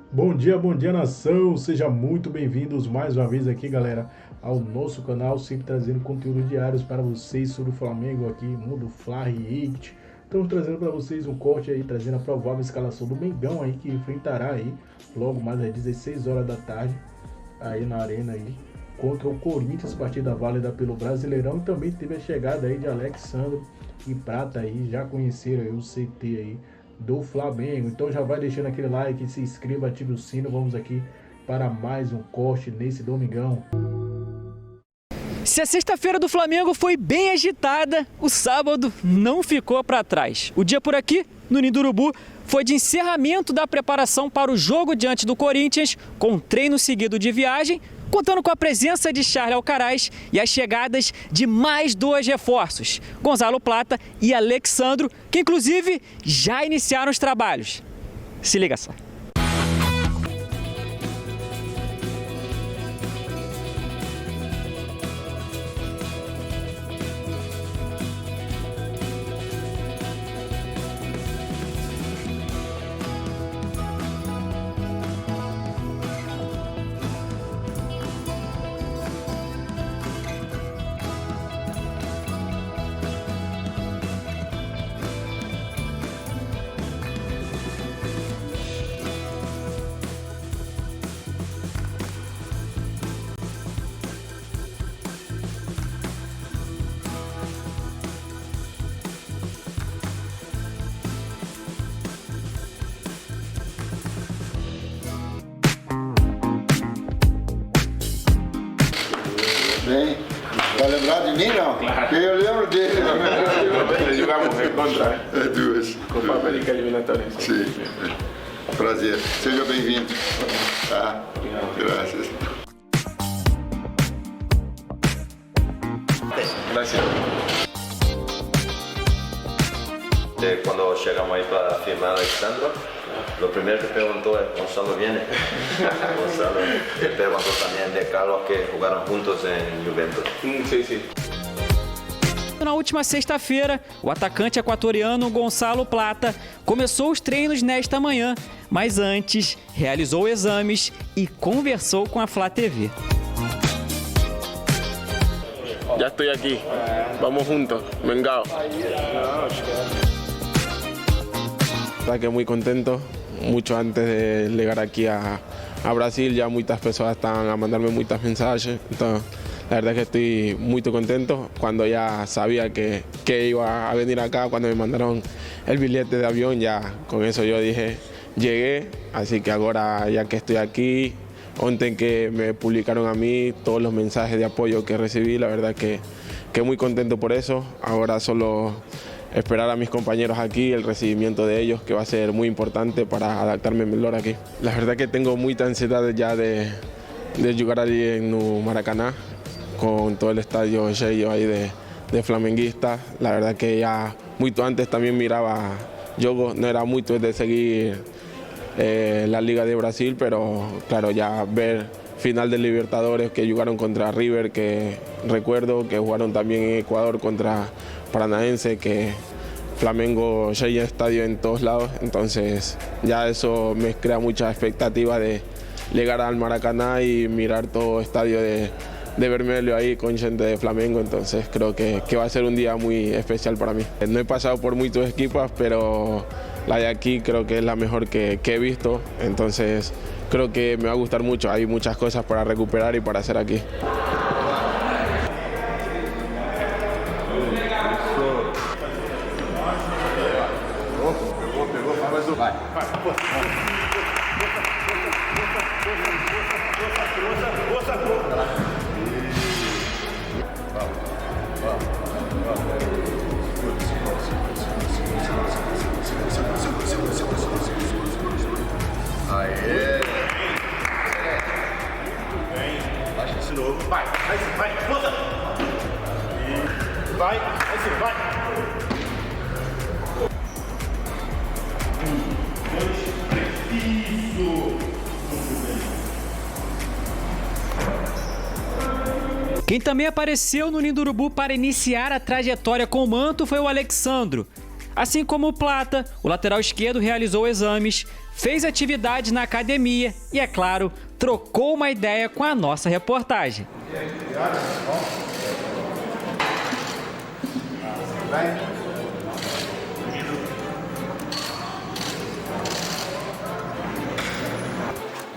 Bom dia nação, sejam muito bem-vindos mais uma vez aqui, galera, ao nosso canal, sempre trazendo conteúdos diários para vocês sobre o Flamengo aqui, Mundo Fla React. Estamos trazendo para vocês um corte aí, trazendo a provável escalação do Mengão aí, que enfrentará aí, logo mais às 16 horas da tarde, aí na arena aí, contra o Corinthians, partida válida pelo Brasileirão. E também teve a chegada aí de Alex Sandro e Prata aí, já conheceram aí o CT aí do Flamengo. Então já vai deixando aquele like, se inscreva, ative o sino. Vamos aqui para mais um corte nesse domingão. Se a sexta-feira do Flamengo foi bem agitada, o sábado não ficou para trás. O dia por aqui, no Ninho do Urubu, foi de encerramento da preparação para o jogo diante do Corinthians, com treino seguido de viagem, contando com a presença de Charles Alcaraz e as chegadas de mais dois reforços, Gonzalo Plata e Alex Sandro, que inclusive já iniciaram os trabalhos. Se liga só. Bem, vai lembrar de mim não? Claro. Eu lembro dele. Jogamos contra, né? É duas. Copa América Eliminatória. Sim. Prazer. Seja bem-vindo. Tá? Graças. Gracias. Cuando llegamos ahí para firmar a Alexandro, lo primero que preguntó es Gonzalo viene. Gonzalo preguntó también de Carlos, que jugaron juntos en Juventus. Sí, sí. Na última sexta-feira, o atacante equatoriano Gonzalo Plata começou os treinos nesta manhã, mas antes realizou exames e conversou com a Flá TV. Ya estoy aquí. Vamos juntos. Mengao. Verdad que muy contento. Mucho antes de llegar aquí a Brasil, ya muchas personas estaban a mandarme muchos mensajes. Entonces, la verdad que estoy muy contento. Cuando ya sabía que iba a venir acá, cuando me mandaron el billete de avión, ya con eso yo dije, llegué. Así que ahora, ya que estoy aquí, ontem que me publicaron a mí todos los mensajes de apoyo que recibí, la verdad que muy contento por eso. Ahora solo esperar a mis compañeros aquí, el recibimiento de ellos, que va a ser muy importante para adaptarme mejor aquí. La verdad que tengo mucha ansiedad ya de jugar allí en el Maracaná, con todo el estadio lleno ahí de flamenguistas. La verdad que ya mucho antes también miraba juego, no era mucho de seguir la Liga de Brasil, pero claro, ya ver final de Libertadores que jugaron contra River, que recuerdo que jugaron también en Ecuador contra Paranaense, que Flamengo llena estadio en todos lados, entonces ya eso me crea mucha expectativa de llegar al Maracaná y mirar todo estadio de vermelho ahí con gente de Flamengo, entonces creo que va a ser un día muy especial para mí. No he pasado por muchos equipos, pero la de aquí creo que es la mejor que he visto, entonces creo que me va a gustar mucho. Hay muchas cosas para recuperar y para hacer aquí. Vai, força! Vai, assim, vai! Quem também apareceu no Ninho do Urubu para iniciar a trajetória com o manto foi o Alex Sandro. Assim como o Plata, o lateral esquerdo realizou exames, fez atividade na academia e, é claro, trocou uma ideia com a nossa reportagem.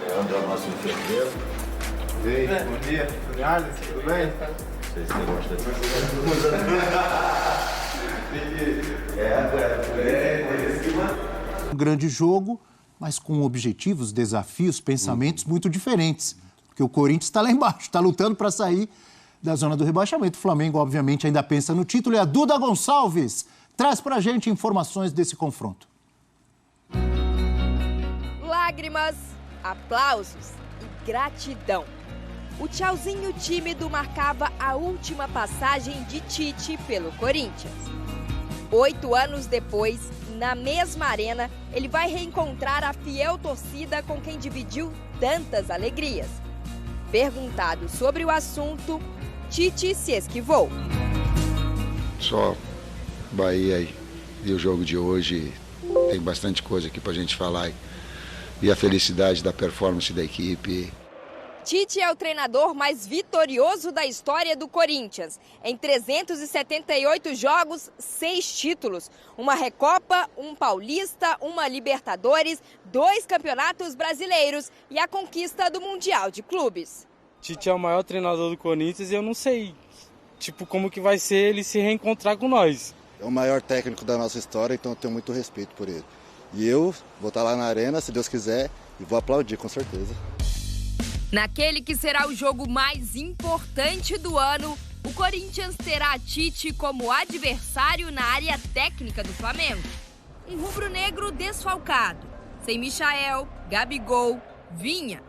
Leandro é o nosso enfermeiro. Ei, bom dia. Tudo bem? Não sei se você gosta disso. Um grande jogo, mas com objetivos, desafios, pensamentos muito diferentes. Porque o Corinthians está lá embaixo, está lutando para sair da zona do rebaixamento. O Flamengo, obviamente, ainda pensa no título. E a Duda Gonçalves traz para a gente informações desse confronto. Lágrimas, aplausos e gratidão. O tchauzinho tímido marcava a última passagem de Tite pelo Corinthians. 8 anos depois, na mesma arena, ele vai reencontrar a fiel torcida com quem dividiu tantas alegrias. Perguntado sobre o assunto, Tite se esquivou. Só Bahia e o jogo de hoje, tem bastante coisa aqui pra gente falar. E a felicidade da performance da equipe. Tite é o treinador mais vitorioso da história do Corinthians. Em 378 jogos, 6 títulos. Uma Recopa, um Paulista, uma Libertadores, 2 campeonatos brasileiros e a conquista do Mundial de Clubes. Tite é o maior treinador do Corinthians e eu não sei, como que vai ser ele se reencontrar com nós. É o maior técnico da nossa história, então eu tenho muito respeito por ele. E eu vou estar lá na arena, se Deus quiser, e vou aplaudir, com certeza. Naquele que será o jogo mais importante do ano, o Corinthians terá Tite como adversário na área técnica do Flamengo. Um rubro-negro desfalcado, sem Michael, Gabigol, Vinha,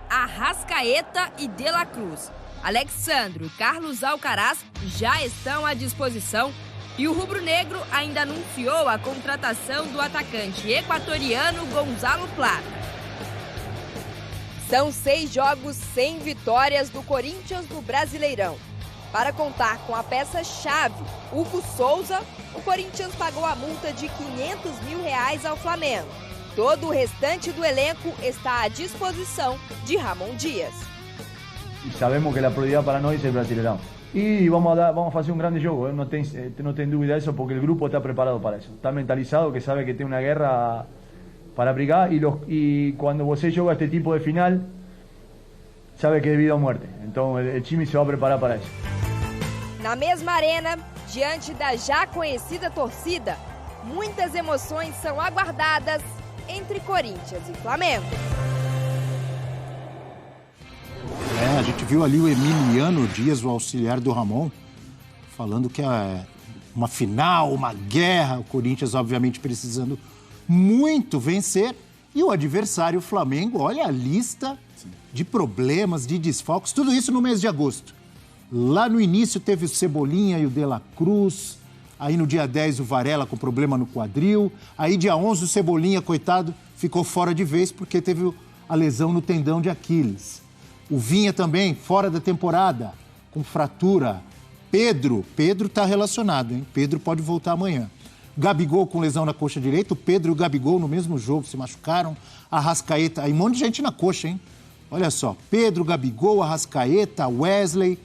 Arrascaeta e De La Cruz. Alexandro e Carlos Alcaraz já estão à disposição e o rubro-negro ainda anunciou a contratação do atacante equatoriano Gonzalo Plata. São 6 jogos sem vitórias do Corinthians no Brasileirão. Para contar com a peça-chave, Hugo Souza, o Corinthians pagou a multa de R$500 mil ao Flamengo. Todo o restante do elenco está à disposição de Ramon Dias. Sabemos que a prioridade para nós é o Brasileirão. E vamos fazer um grande jogo, não tem dúvida disso, porque o grupo está preparado para isso. Está mentalizado, que sabe que tem uma guerra para brigar y cuando você joga este tipo de final, sabe que é vida ou morte. Então o time se vai preparar para isso. Na mesma arena, diante da já conhecida torcida, muitas emoções são aguardadas entre Corinthians e Flamengo. A gente viu ali o Emiliano Dias, o auxiliar do Ramon, falando que é uma final, uma guerra, o Corinthians obviamente precisando muito vencer, e o adversário, o Flamengo, olha a lista de problemas, de desfalques, tudo isso no mês de agosto. Lá no início teve o Cebolinha e o De La Cruz, aí no dia 10 o Varela com problema no quadril, aí dia 11 o Cebolinha, coitado, ficou fora de vez porque teve a lesão no tendão de Aquiles. O Vinha também, fora da temporada, com fratura. Pedro está relacionado, hein? Pedro pode voltar amanhã. Gabigol com lesão na coxa direita, o Pedro e o Gabigol no mesmo jogo se machucaram. Arrascaeta, aí um monte de gente na coxa, hein? Olha só, Pedro, Gabigol, Arrascaeta, Wesley.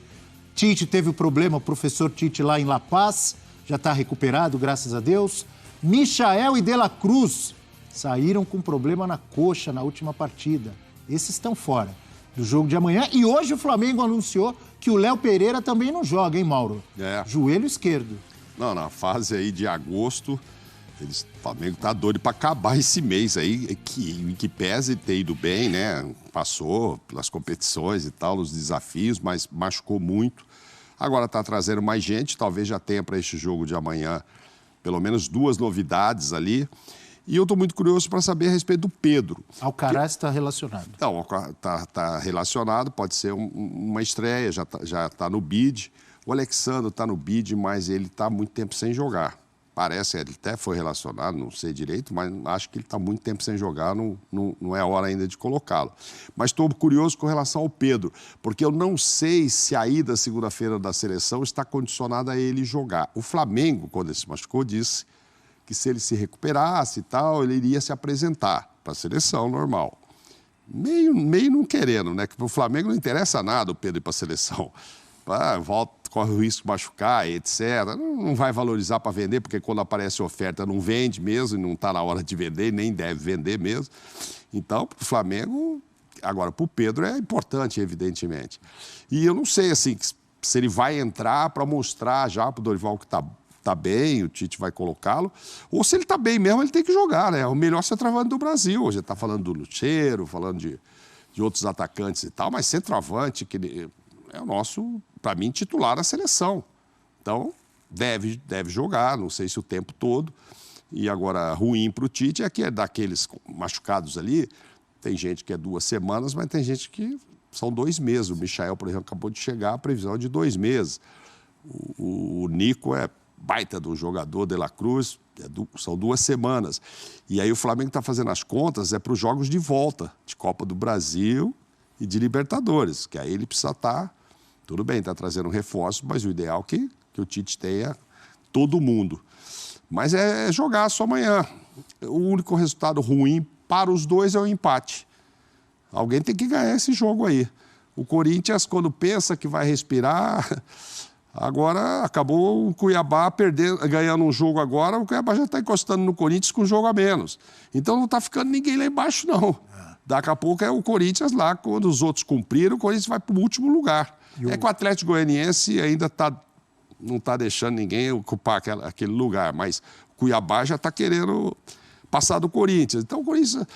Tite teve o problema, o professor Tite lá em La Paz, já está recuperado, graças a Deus. Michael e De La Cruz saíram com problema na coxa na última partida. Esses estão fora do jogo de amanhã. E hoje o Flamengo anunciou que o Léo Pereira também não joga, hein, Mauro? Joelho esquerdo. Não, na fase aí de agosto, o Flamengo tá doido para acabar esse mês aí, que pese ter ido bem, né? Passou pelas competições e tal, os desafios, mas machucou muito. Agora tá trazendo mais gente, talvez já tenha para este jogo de amanhã pelo menos 2 novidades ali. E eu estou muito curioso para saber a respeito do Pedro. Alcaraz está relacionado. Não, está relacionado, pode ser uma estreia, já tá no bid. O Alexandre está no bid, mas ele está há muito tempo sem jogar. Parece, ele até foi relacionado, não sei direito, mas acho que ele está muito tempo sem jogar, não é hora ainda de colocá-lo. Mas estou curioso com relação ao Pedro, porque eu não sei se a ida segunda-feira da seleção está condicionada a ele jogar. O Flamengo, quando ele se machucou, disse que se ele se recuperasse e tal, ele iria se apresentar para a seleção normal. Meio não querendo, né? Que para o Flamengo não interessa nada o Pedro ir para a seleção. Volta, corre o risco de machucar, etc. Não vai valorizar para vender, porque quando aparece oferta não vende mesmo, e não está na hora de vender, nem deve vender mesmo. Então, para o Flamengo, agora para o Pedro é importante, evidentemente. E eu não sei assim, se ele vai entrar para mostrar já para o Dorival que está bem, o Tite vai colocá-lo, ou se ele está bem mesmo, ele tem que jogar, né? É o melhor centroavante do Brasil. Hoje está falando do Lucheiro, falando de outros atacantes e tal, mas centroavante, que é o nosso, para mim, titular da seleção. Então, deve jogar, não sei se o tempo todo. E agora, ruim para o Tite é que é daqueles machucados ali, tem gente que é 2 semanas, mas tem gente que são 2 meses. O Michael, por exemplo, acabou de chegar, a previsão é de 2 meses. O Nico é baita do jogador, De La Cruz, são 2 semanas. E aí o Flamengo está fazendo as contas, para os jogos de volta, de Copa do Brasil e de Libertadores, que aí ele precisa estar, tudo bem, está trazendo reforço, mas o ideal é que o Tite tenha todo mundo. Mas é jogar só amanhã. O único resultado ruim para os dois é o empate. Alguém tem que ganhar esse jogo aí. O Corinthians, quando pensa que vai respirar, agora acabou o Cuiabá ganhando um jogo agora, o Cuiabá já está encostando no Corinthians com um jogo a menos. Então não está ficando ninguém lá embaixo, não. Daqui a pouco é o Corinthians lá, quando os outros cumpriram, o Corinthians vai para o último lugar. É que o Atlético Goianiense ainda não está deixando ninguém ocupar aquele lugar, mas o Cuiabá já está querendo passar do Corinthians. Então o Corinthians...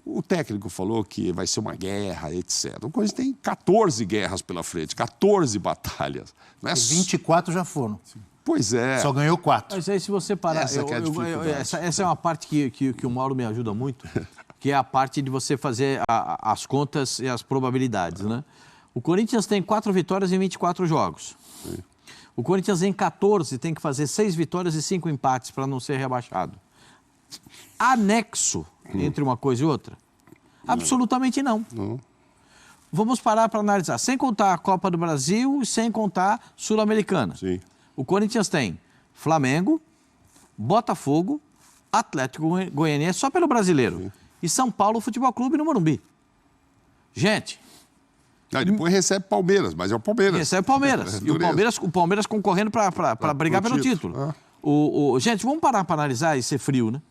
O técnico falou que vai ser uma guerra, etc. O Corinthians tem 14 guerras pela frente, 14 batalhas. Não é 24 já foram. Pois é. Só ganhou 4. Mas aí, se você parar... Essa é uma parte que o Mauro me ajuda muito, que é a parte de você fazer as contas e as probabilidades, né? O Corinthians tem 4 vitórias em 24 jogos. Sim. O Corinthians em 14 tem que fazer 6 vitórias e 5 empates para não ser rebaixado. Anexo entre uma coisa e outra? Absolutamente não. Vamos parar para analisar. Sem contar a Copa do Brasil e sem contar Sul-Americana. O Corinthians tem Flamengo, Botafogo, Atlético Goianiense, só pelo Brasileiro. E São Paulo Futebol Clube no Morumbi. Gente... Não, depois recebe Palmeiras, mas é o Palmeiras. Recebe Palmeiras. E o Palmeiras concorrendo para brigar pelo título. Gente, vamos parar para analisar e ser frio, né?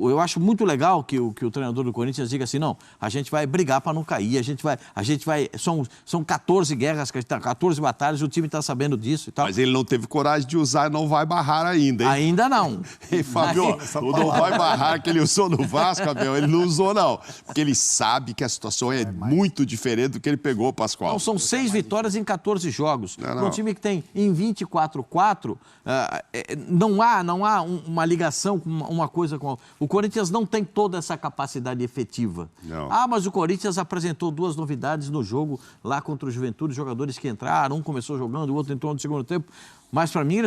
Eu acho muito legal que o treinador do Corinthians diga assim, não, a gente vai brigar para não cair, a gente vai são 14 guerras, 14 batalhas, o time está sabendo disso e tal. Mas ele não teve coragem de usar e não vai barrar ainda, hein? Ainda não. Ei, Fábio, o não vai barrar que ele usou no Vasco, Abel, ele não usou não, porque ele sabe que a situação é muito diferente do que ele pegou, Pascoal. Não, são 6 vitórias em 14 jogos. Um time que tem em 24-4, não há uma ligação com uma coisa com... O Corinthians não tem toda essa capacidade efetiva. Não. Mas o Corinthians apresentou 2 novidades no jogo lá contra o Juventude, jogadores que entraram, um começou jogando, o outro entrou no segundo tempo. Mas para mim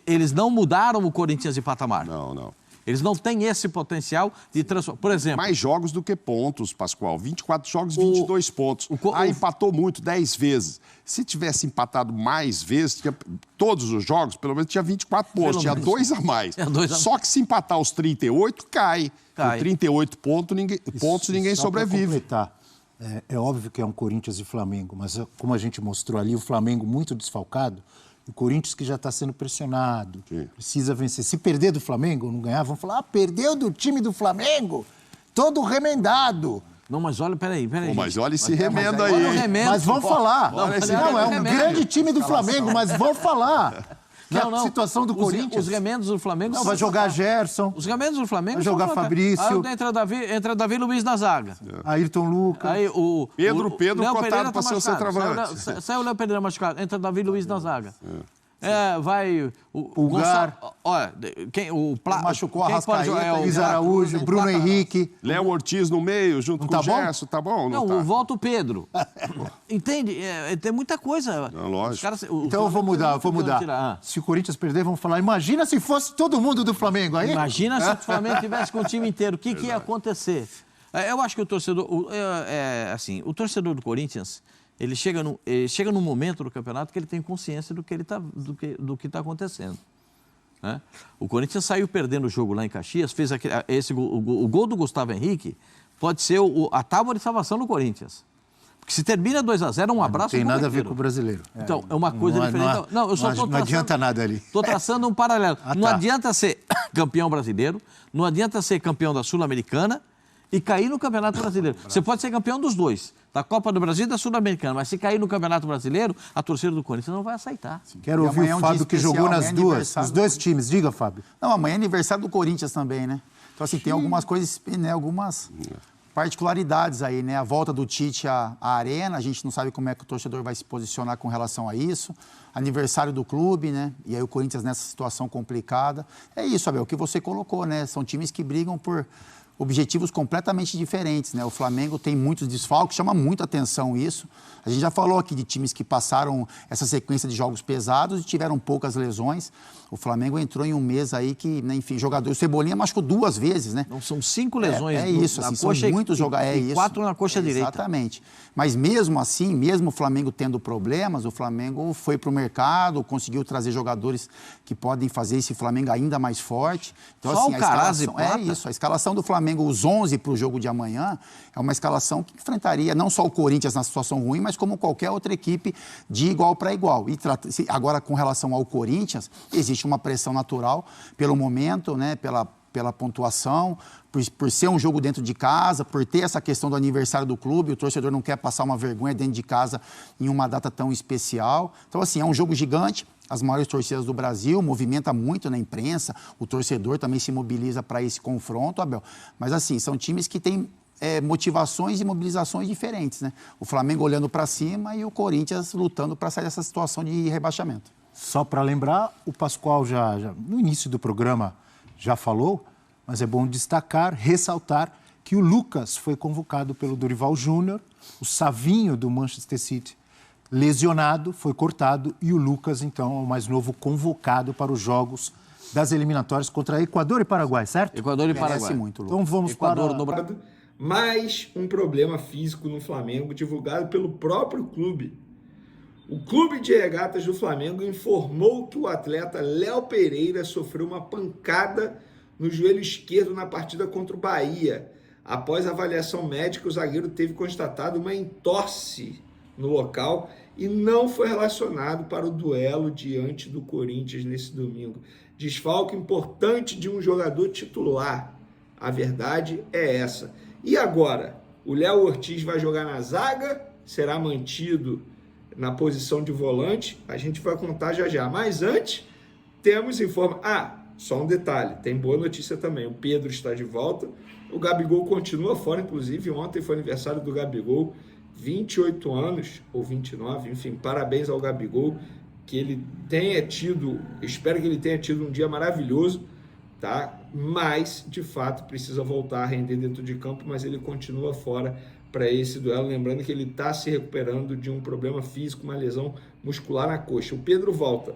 eles não mudaram o Corinthians de patamar. Não. Eles não têm esse potencial de transformar. Por exemplo... Mais jogos do que pontos, Pascoal. 24 jogos, 22 pontos. Empatou muito, 10 vezes. Se tivesse empatado mais vezes, todos os jogos, pelo menos tinha 24 pontos. Tinha 2 a mais. Só que se empatar os 38, cai. Com 38 pontos, ninguém sobrevive. É óbvio que é um Corinthians e Flamengo, mas como a gente mostrou ali, o Flamengo muito desfalcado, o Corinthians que já está sendo pressionado, precisa vencer. Se perder do Flamengo, não ganhar, vão falar, perdeu do time do Flamengo, todo remendado. Não, mas olha, peraí. Mas olha esse remendo aí. Mas vão falar. Não, é um grande time do Flamengo, mas vão falar. A situação do Corinthians. Os remendos do Flamengo... Não, vai jogar Gerson. Os remendos do Flamengo... Vai jogar Fabrício. Entra Davi Luiz na zaga. Ayrton Lucas. Aí Pedro cotado para ser o centroavante. Saiu o Léo Pereira machucado. Entra Davi Luiz na zaga. Vai... O Gar. Olha, machucou a Arrascaeta, Luiz Araújo, Bruno Henrique. Léo Ortiz no meio, junto com o Gerson, tá bom? Não, volta o Pedro. Entende? Tem muita coisa. Não, lógico. Então eu vou mudar. Se o Corinthians perder, vamos falar, imagina se fosse todo mundo do Flamengo aí. Imagina se o Flamengo tivesse com o time inteiro. O que ia acontecer? Eu acho que o torcedor... o torcedor do Corinthians... Ele chega num momento do campeonato que ele tem consciência do que está acontecendo. né? O Corinthians saiu perdendo o jogo lá em Caxias, fez o gol do Gustavo Henrique, pode ser a tábua de salvação do Corinthians. Porque se termina 2-0, um abraço. Não tem nada a ver com o brasileiro. Então, é uma coisa diferente. Não adianta nada ali. Estou traçando um paralelo. Não adianta ser campeão brasileiro, não adianta ser campeão da Sul-Americana e cair no Campeonato Brasileiro. Você pode ser campeão dos dois, da Copa do Brasil e da Sul-Americana, mas se cair no Campeonato Brasileiro, a torcida do Corinthians não vai aceitar. Quero ouvir o Fábio, que jogou nos dois times. Diga, Fábio. Não, amanhã é aniversário do Corinthians também, né? Então, assim, tem algumas coisas, né, algumas particularidades aí, né? A volta do Tite à arena, a gente não sabe como é que o torcedor vai se posicionar com relação a isso. Aniversário do clube, né? E aí o Corinthians nessa situação complicada. É isso, Abel, o que você colocou, né? São times que brigam por objetivos completamente diferentes, né? O Flamengo tem muitos desfalques, chama muita atenção isso. A gente já falou aqui de times que passaram essa sequência de jogos pesados e tiveram poucas lesões. O Flamengo entrou em um mês aí que, né, enfim, jogador. O Cebolinha machucou 2 vezes, né? Não, são 5 lesões. É isso, assim, são muitos jogadores. E 4 na coxa direita. Exatamente. Mas mesmo assim, mesmo o Flamengo tendo problemas, o Flamengo foi para o mercado, conseguiu trazer jogadores que podem fazer esse Flamengo ainda mais forte. Então, só assim, o Caraz e Plata. É isso, a escalação do Flamengo, os 11 para o jogo de amanhã, é uma escalação que enfrentaria não só o Corinthians na situação ruim, mas como qualquer outra equipe de igual para igual. E agora, com relação ao Corinthians, existe uma pressão natural pelo momento, né, pela pontuação, por ser um jogo dentro de casa, por ter essa questão do aniversário do clube, o torcedor não quer passar uma vergonha dentro de casa em uma data tão especial. Então, assim, é um jogo gigante, as maiores torcidas do Brasil, movimenta muito na imprensa, o torcedor também se mobiliza para esse confronto, Abel. Mas, assim, são times que têm motivações e mobilizações diferentes, né? O Flamengo olhando para cima e o Corinthians lutando para sair dessa situação de rebaixamento. Só para lembrar, o Pascoal já no início do programa já falou, mas é bom destacar, ressaltar que o Lucas foi convocado pelo Dorival Júnior, o Savinho do Manchester City lesionado, foi cortado e o Lucas, então, é o mais novo convocado para os jogos das eliminatórias contra Equador e Paraguai, certo? Equador e Paraguai. Merece muito, Lucas. Então vamos Equador para... Mais um problema físico no Flamengo divulgado pelo próprio clube. O Clube de Regatas do Flamengo informou que o atleta Léo Pereira sofreu uma pancada no joelho esquerdo na partida contra o Bahia. Após a avaliação médica, o zagueiro teve constatado uma entorse no local e não foi relacionado para o duelo diante do Corinthians nesse domingo. Desfalque importante de um jogador titular. A verdade é essa. E agora? O Léo Ortiz vai jogar na zaga? Será mantido na posição de volante? A gente vai contar já já. Mas antes, temos só um detalhe. Tem boa notícia também. O Pedro está de volta. O Gabigol continua fora, inclusive. Ontem foi aniversário do Gabigol. 28 anos, ou 29, enfim, parabéns ao Gabigol. Que ele tenha tido, espero que ele tenha tido um dia maravilhoso, tá? Mas, de fato, precisa voltar a render dentro de campo, mas ele continua fora para esse duelo. Lembrando que ele está se recuperando de um problema físico, uma lesão muscular na coxa. O Pedro volta.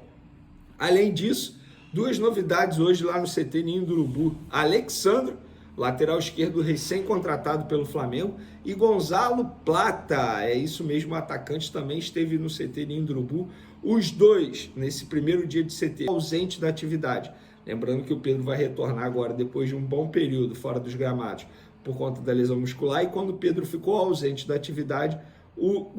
Além disso, 2 novidades hoje lá no CT Ninho do Urubu. Alexandro, lateral esquerdo recém-contratado pelo Flamengo, e Gonzalo Plata, é isso mesmo, o atacante também esteve no CT Ninho do Urubu. Os dois, nesse primeiro dia de CT, ausente da atividade. Lembrando que o Pedro vai retornar agora, depois de um bom período fora dos gramados, por conta da lesão muscular, e quando o Pedro ficou ausente da atividade, o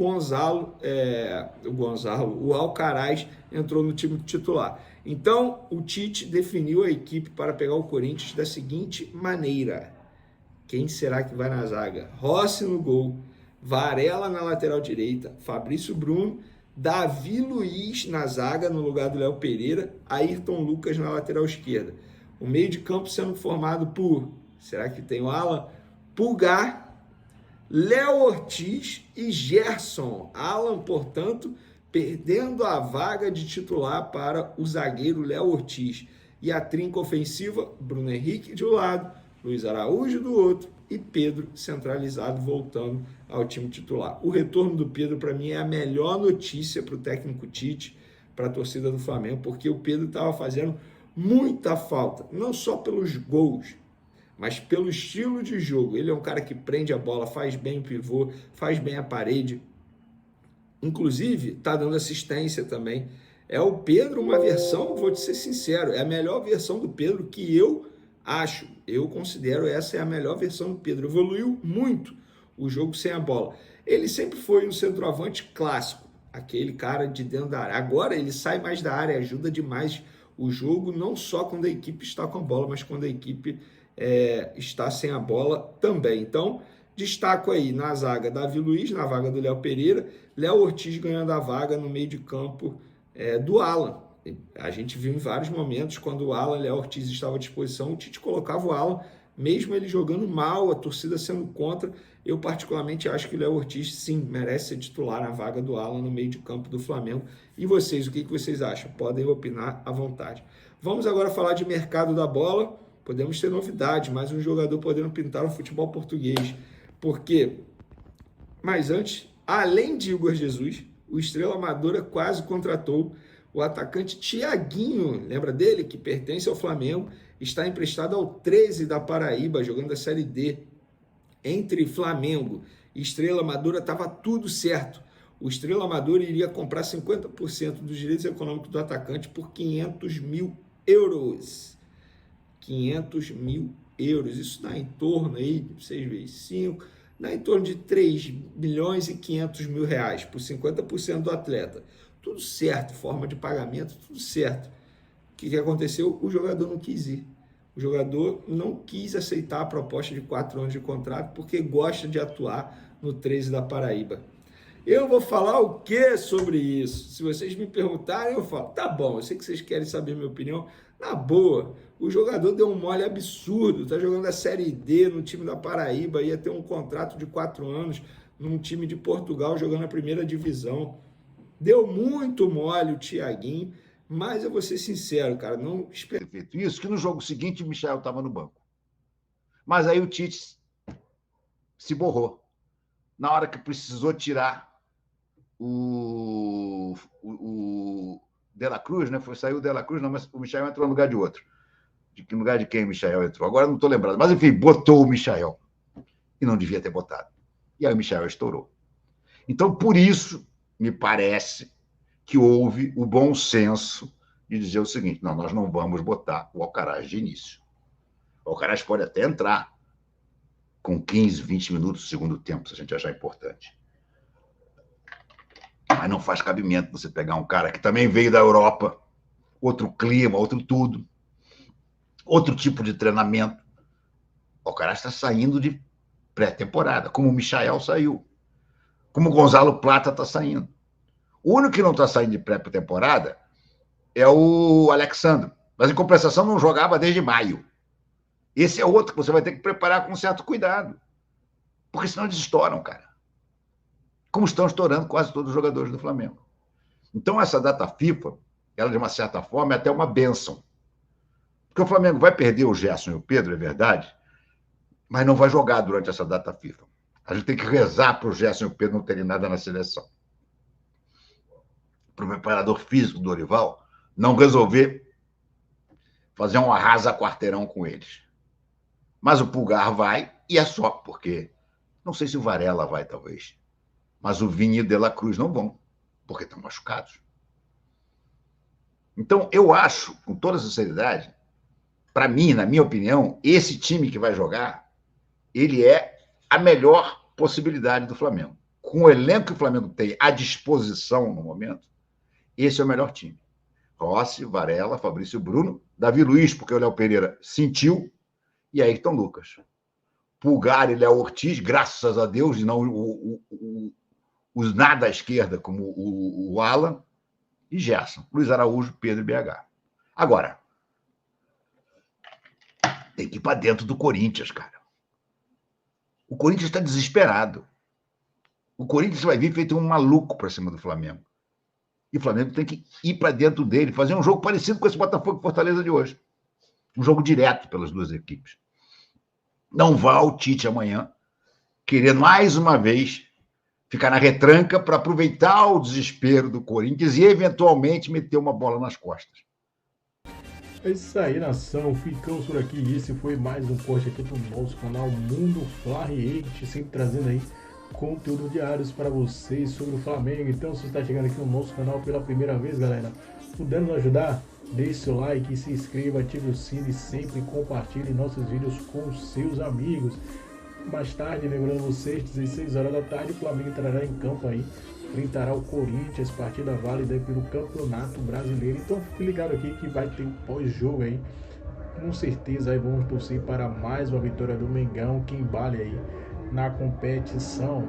Alcaraz entrou no time titular. Então, o Tite definiu a equipe para pegar o Corinthians da seguinte maneira. Quem será que vai na zaga? Rossi no gol, Varela na lateral direita, Fabrício Bruno, Davi Luiz na zaga no lugar do Léo Pereira, Ayrton Lucas na lateral esquerda. O meio de campo sendo formado por, será que tem o Alan? Pulgar, Léo Ortiz e Gerson. Alan, portanto, perdendo a vaga de titular para o zagueiro Léo Ortiz. E a trinca ofensiva, Bruno Henrique de um lado, Luiz Araújo do outro e Pedro centralizado, voltando ao time titular. O retorno do Pedro, para mim, é a melhor notícia para o técnico Tite, para a torcida do Flamengo, porque o Pedro estava fazendo muita falta, não só pelos gols, mas pelo estilo de jogo. Ele é um cara que prende a bola, faz bem o pivô, faz bem a parede. Inclusive, está dando assistência também É o Pedro uma versão, vou te ser sincero, é a melhor versão do Pedro que eu acho. Eu considero essa é a melhor versão do Pedro. Evoluiu muito o jogo sem a bola. Ele sempre foi um centroavante clássico, aquele cara de dentro da área. Agora ele sai mais da área, ajuda demais o jogo, não só quando a equipe está com a bola, mas quando a equipe está sem a bola também. Então, destaco aí na zaga Davi Luiz, na vaga do Léo Pereira, Léo Ortiz ganhando a vaga no meio de campo do Alan. A gente viu em vários momentos, quando o Alan, Léo Ortiz estava à disposição, o Tite colocava o Alan, mesmo ele jogando mal, a torcida sendo contra. Eu particularmente acho que o Léo Ortiz, sim, merece ser titular na vaga do Alan no meio de campo do Flamengo. E vocês, o que vocês acham? Podem opinar à vontade. Vamos agora falar de mercado da bola. Podemos ter novidade, mais um jogador podendo pintar o futebol português. Por quê? Mas antes, além de Igor Jesus, o Estrela Amadora quase contratou o atacante Thiaguinho, lembra dele? Que pertence ao Flamengo, está emprestado ao 13 da Paraíba, jogando a Série D. Entre Flamengo e Estrela Amadora estava tudo certo. O Estrela Amadora iria comprar 50% dos direitos econômicos do atacante por 500 mil euros. 500 mil euros, isso dá em torno aí, 6 vezes 5, dá em torno de 3 milhões e 500 mil reais por 50% do atleta. Tudo certo, forma de pagamento, tudo certo. O que aconteceu? O jogador não quis ir. O jogador não quis aceitar a proposta de 4 anos de contrato porque gosta de atuar no 13 da Paraíba. Eu vou falar o que sobre isso? Se vocês me perguntarem, eu falo, tá bom, eu sei que vocês querem saber a minha opinião. Na boa, o jogador deu um mole absurdo, tá jogando a Série D no time da Paraíba, ia ter um contrato de 4 anos num time de Portugal jogando a primeira divisão. Deu muito mole o Thiaguinho, mas eu vou ser sincero, cara, não espero feito isso, que no jogo seguinte o Michael estava no banco. Mas aí o Tite se borrou. Na hora que precisou tirar o De La Cruz, né? Saiu o De La Cruz, não, mas o Michael entrou no lugar de outro. No lugar de quem o Michael entrou? Agora não estou lembrado. Mas, enfim, botou o Michael. E não devia ter botado. E aí o Michael estourou. Então, por isso, me parece que houve o bom senso de dizer o seguinte, não, nós não vamos botar o Alcaraz de início. O Alcaraz pode até entrar com 15, 20 minutos do segundo tempo, se a gente achar importante. Mas não faz cabimento você pegar um cara que também veio da Europa, outro clima, outro tudo, outro tipo de treinamento. O Alcaraz está saindo de pré-temporada, como o Michael saiu, como o Gonzalo Plata está saindo. O único que não está saindo de pré-temporada é o Alexandre, mas em compensação não jogava desde maio. Esse é outro que você vai ter que preparar com um certo cuidado, porque senão eles estouram, cara. Como estão estourando quase todos os jogadores do Flamengo. Então, essa data FIFA, ela, de uma certa forma, é até uma bênção. Porque o Flamengo vai perder o Gerson e o Pedro, é verdade, mas não vai jogar durante essa data FIFA. A gente tem que rezar para o Gerson e o Pedro não terem nada na seleção. Para o preparador físico do Dorival não resolver fazer um arrasa-quarteirão com eles. Mas o Pulgar vai, e é só, porque não sei se o Varela vai, talvez. Mas o Vini e o De La Cruz não vão, porque estão machucados. Então, eu acho, com toda sinceridade, para mim, na minha opinião, esse time que vai jogar, ele é a melhor possibilidade do Flamengo. Com o elenco que o Flamengo tem à disposição no momento, esse é o melhor time. Rossi, Varela, Fabrício Bruno, Davi Luiz, porque o Léo Pereira sentiu, e aí estão Lucas. Pulgar e Léo Ortiz, graças a Deus, e não os nada à esquerda, como o Alan, e Gerson, Luiz Araújo, Pedro e BH. Agora, tem que ir para dentro do Corinthians, cara. O Corinthians está desesperado. O Corinthians vai vir feito um maluco para cima do Flamengo. E o Flamengo tem que ir para dentro dele, fazer um jogo parecido com esse Botafogo e Fortaleza de hoje. Um jogo direto pelas duas equipes. Não vá o Tite amanhã querer mais uma vez ficar na retranca para aproveitar o desespero do Corinthians e eventualmente meter uma bola nas costas. É isso aí, nação. Ficamos por aqui. Esse foi mais um corte aqui do nosso canal Mundo Fly 8, sempre trazendo aí conteúdo diários para vocês sobre o Flamengo. Então, se você está chegando aqui no nosso canal pela primeira vez, galera, Puder nos ajudar, deixe seu like, se inscreva, ative o sino e sempre compartilhe nossos vídeos com seus amigos. Mais tarde, lembrando vocês, 16 horas da tarde, o Flamengo entrará em campo aí, enfrentará o Corinthians, partida válida pelo Campeonato Brasileiro. Então fique ligado aqui que vai ter um pós-jogo aí. Com certeza aí vamos torcer para mais uma vitória do Mengão, que embale aí na competição.